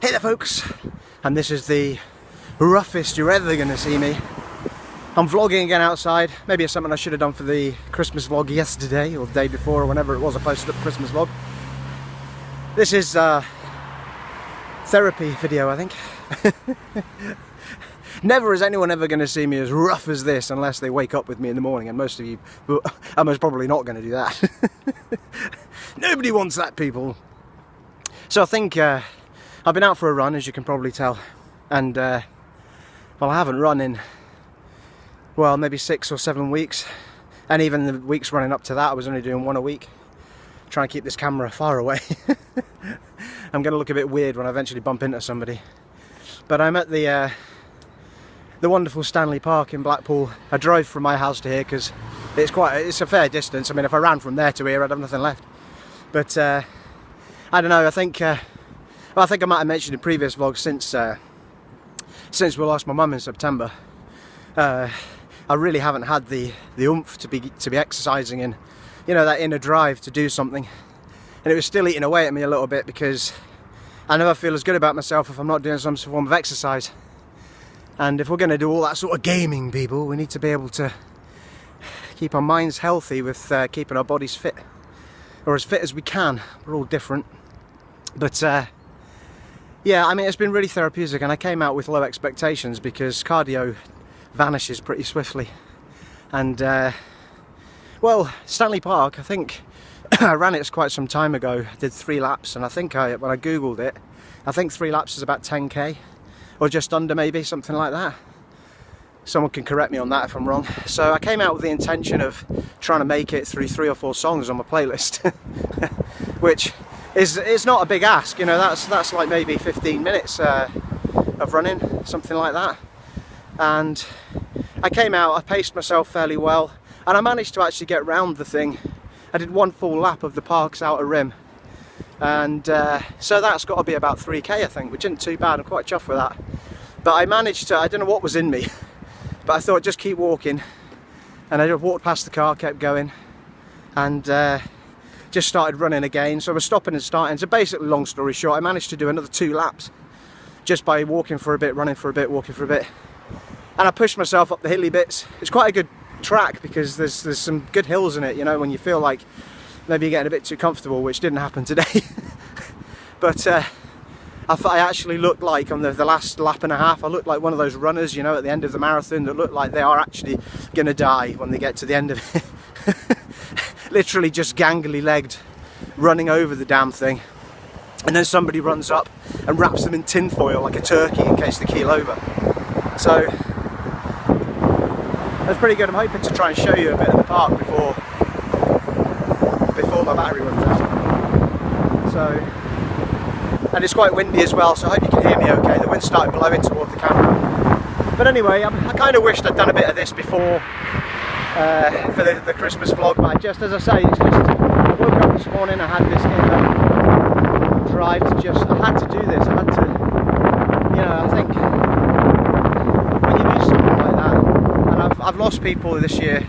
Hey there folks, and this is the roughest you're ever going to see me. I'm vlogging again outside. Maybe it's something I should have done for the Christmas vlog yesterday or the day before or whenever it was I posted up the Christmas vlog. This is a therapy video, I think. Never is anyone ever going to see me as rough as this unless they wake up with me in the morning, and most of you are most probably not going to do that. Nobody wants that, people. So I think I've been out for a run, as you can probably tell, and well, I haven't run in, well, maybe 6 or 7 weeks, and even the weeks running up to that I was only doing one a week. Try and keep this camera far away. I'm going to look a bit weird when I eventually bump into somebody. But I'm at the wonderful Stanley Park in Blackpool. I drove from my house to here because it's a fair distance. I mean, if I ran from there to here I'd have nothing left. But I don't know, I think well, I think I might have mentioned in previous vlogs, since we lost my mum in September, I really haven't had the oomph to be exercising in, you know, that inner drive to do something. And it was still eating away at me a little bit because I never feel as good about myself if I'm not doing some form of exercise. And if we're going to do all that sort of gaming, people, we need to be able to keep our minds healthy with keeping our bodies fit, or as fit as we can. We're all different. But yeah, I mean, it's been really therapeutic, and I came out with low expectations because cardio vanishes pretty swiftly. And well, Stanley Park, I think I ran it quite some time ago. I did 3 laps, and I think when I googled it, I think 3 laps is about 10k, or just under, maybe, something like that. Someone can correct me on that if I'm wrong. So I came out with the intention of trying to make it through 3 or 4 songs on my playlist, which is not a big ask, you know. That's like maybe 15 minutes of running, something like that. And I came out, I paced myself fairly well, and I managed to actually get round the thing. I did 1 full lap of the park's outer rim, and so that's got to be about 3k, I think, which isn't too bad. I'm quite chuffed with that. But I managed to, I don't know what was in me, but I thought just keep walking, and I just walked past the car, kept going, and just started running again. So I was stopping and starting. So basically, long story short, I managed to do another 2 laps just by walking for a bit, running for a bit, walking for a bit, and I pushed myself up the hilly bits. It's quite a good track because there's some good hills in it, you know, when you feel like maybe you're getting a bit too comfortable, which didn't happen today. But I actually looked like, on the last lap and a half, I looked like one of those runners, you know, at the end of the marathon that look like they are actually going to die when they get to the end of it. Literally just gangly legged, running over the damn thing. And then somebody runs up and wraps them in tin foil like a turkey in case they keel over. So that's pretty good. I'm hoping to try and show you a bit of the park before my battery runs out. So, and it's quite windy as well, so I hope you can hear me okay. The wind started blowing toward the camera. But anyway, I kind of wished I'd done a bit of this before for the Christmas vlog, but just as I say, it's just, I woke up this morning, I had this inner drive to just, I had to do this, I had to, you know, I think when you do something like that, and I've lost people this year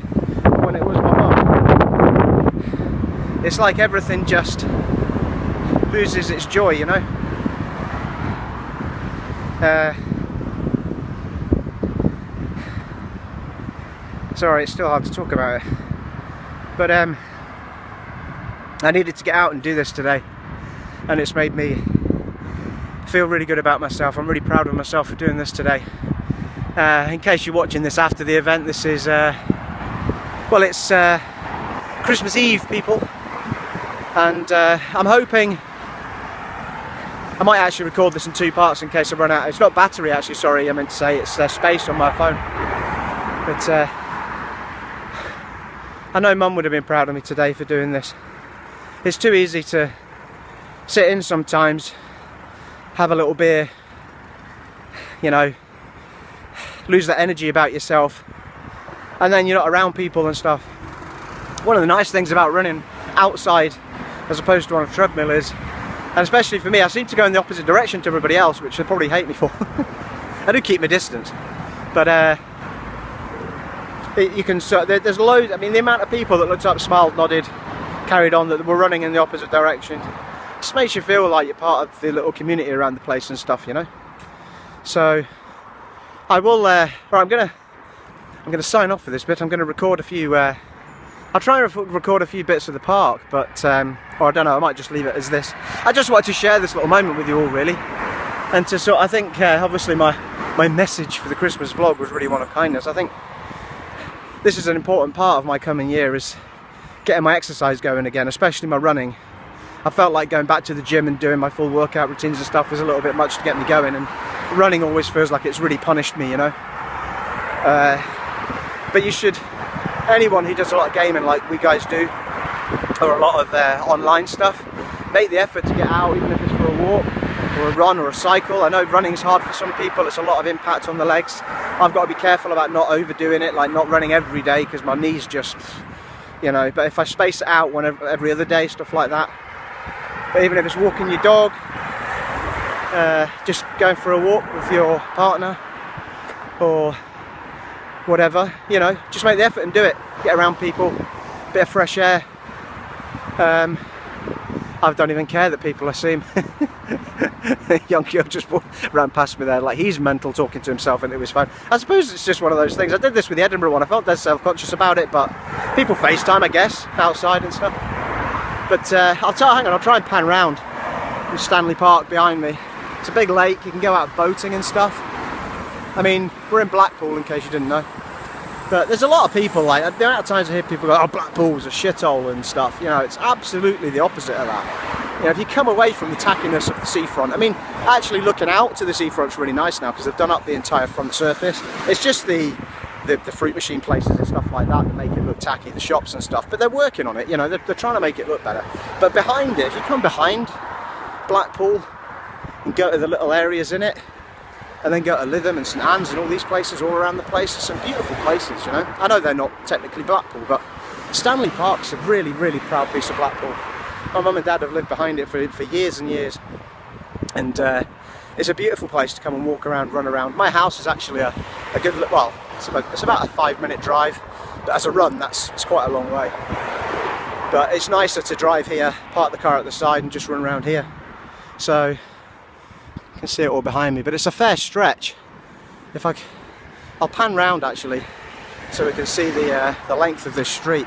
when it was my mum, it's like everything just loses its joy, you know. Sorry, it's still hard to talk about it, but I needed to get out and do this today, and it's made me feel really good about myself. I'm really proud of myself for doing this today. In case you're watching this after the event, this is well, it's Christmas Eve, people, and I'm hoping I might actually record this in 2 parts in case I run out. It's not battery, actually, sorry, I meant to say it's space on my phone. But I know Mum would have been proud of me today for doing this. It's too easy to sit in sometimes, have a little beer, you know, lose that energy about yourself, and then you're not around people and stuff. One of the nice things about running outside as opposed to on a treadmill is, and especially for me, I seem to go in the opposite direction to everybody else, which they'll probably hate me for. I do keep my distance, but you can, there's loads, I mean, the amount of people that looked up, smiled, nodded, carried on, that were running in the opposite direction, just makes you feel like you're part of the little community around the place and stuff, you know. So I will. Right, I'm gonna sign off for this bit. I'm gonna record a few. I'll try and record a few bits of the park, but or I don't know. I might just leave it as this. I just wanted to share this little moment with you all, really, and to sort. I think obviously my message for the Christmas vlog was really one of kindness. I think this is an important part of my coming year, is getting my exercise going again, especially my running. I felt like going back to the gym and doing my full workout routines and stuff was a little bit much to get me going, and running always feels like it's really punished me, you know. But you should, anyone who does a lot of gaming like we guys do, or a lot of online stuff, make the effort to get out, even if it's for a walk or a run or a cycle. I know running's hard for some people, it's a lot of impact on the legs. I've got to be careful about not overdoing it, like not running every day, because my knees just, you know, but if I space it out every other day, stuff like that. But even if it's walking your dog, just going for a walk with your partner or whatever, you know, just make the effort and do it. Get around people, bit of fresh air. I don't even care that people are seeing. A young girl just ran past me there like he's mental, talking to himself into his phone. I suppose it's just one of those things. I did this with the Edinburgh one. I felt dead self-conscious about it, but people FaceTime, I guess, outside and stuff. But hang on, I'll try and pan round. There's Stanley Park behind me. It's a big lake, you can go out boating and stuff. I mean, we're in Blackpool, in case you didn't know. But there's a lot of people, like, the amount of times I hear people go, oh, Blackpool's a shithole and stuff. You know, it's absolutely the opposite of that. You know, if you come away from the tackiness of the seafront, I mean, actually looking out to the seafront's really nice now, because they've done up the entire front surface. It's just the fruit machine places and stuff like that make it look tacky, the shops and stuff, but they're working on it, you know, they're trying to make it look better. But behind it, if you come behind Blackpool and go to the little areas in it, and then go to Lytham and St Anne's and all these places all around the place, there's some beautiful places, you know. I know they're not technically Blackpool, but Stanley Park's a really, really proud piece of Blackpool. My mum and dad have lived behind it for years and years, and it's a beautiful place to come and walk around, run around. My house is actually a good, well, it's about a 5-minute drive, but as a run, it's quite a long way. But it's nicer to drive here, park the car at the side and just run around here. So, you can see it all behind me, but it's a fair stretch. I'll pan round actually, so we can see the length of this street.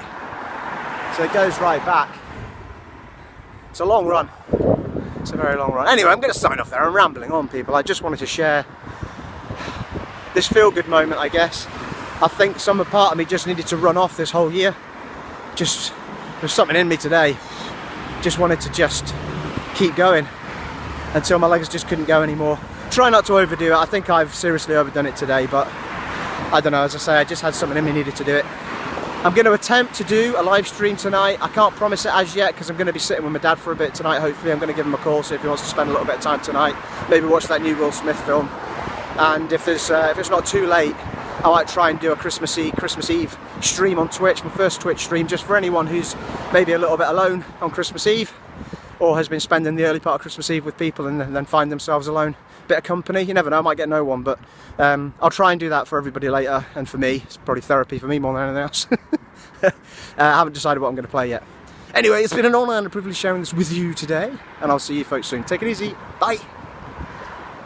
So it goes right back. It's a long run. It's a very long run. Anyway, I'm going to sign off there. I'm rambling on, people. I just wanted to share this feel-good moment, I guess. I think some part of me just needed to run off this whole year. There's something in me today. Just wanted to just keep going until my legs just couldn't go anymore. Try not to overdo it. I think I've seriously overdone it today, but I don't know. As I say, I just had something in me, needed to do it. I'm going to attempt to do a live stream tonight. I can't promise it as yet, because I'm going to be sitting with my dad for a bit tonight. Hopefully I'm going to give him a call, see if he wants to spend a little bit of time tonight. Maybe watch that new Will Smith film. And if it's not too late, I might try and do a Christmas Eve stream on Twitch, my first Twitch stream, just for anyone who's maybe a little bit alone on Christmas Eve, or has been spending the early part of Christmas Eve with people and then find themselves alone. Bit of company, you never know, I might get no one, but I'll try and do that for everybody later, and for me, it's probably therapy for me more than anything else. I haven't decided what I'm going to play yet. Anyway, it's been an honour and a privilege sharing this with you today, and I'll see you folks soon. Take it easy, bye!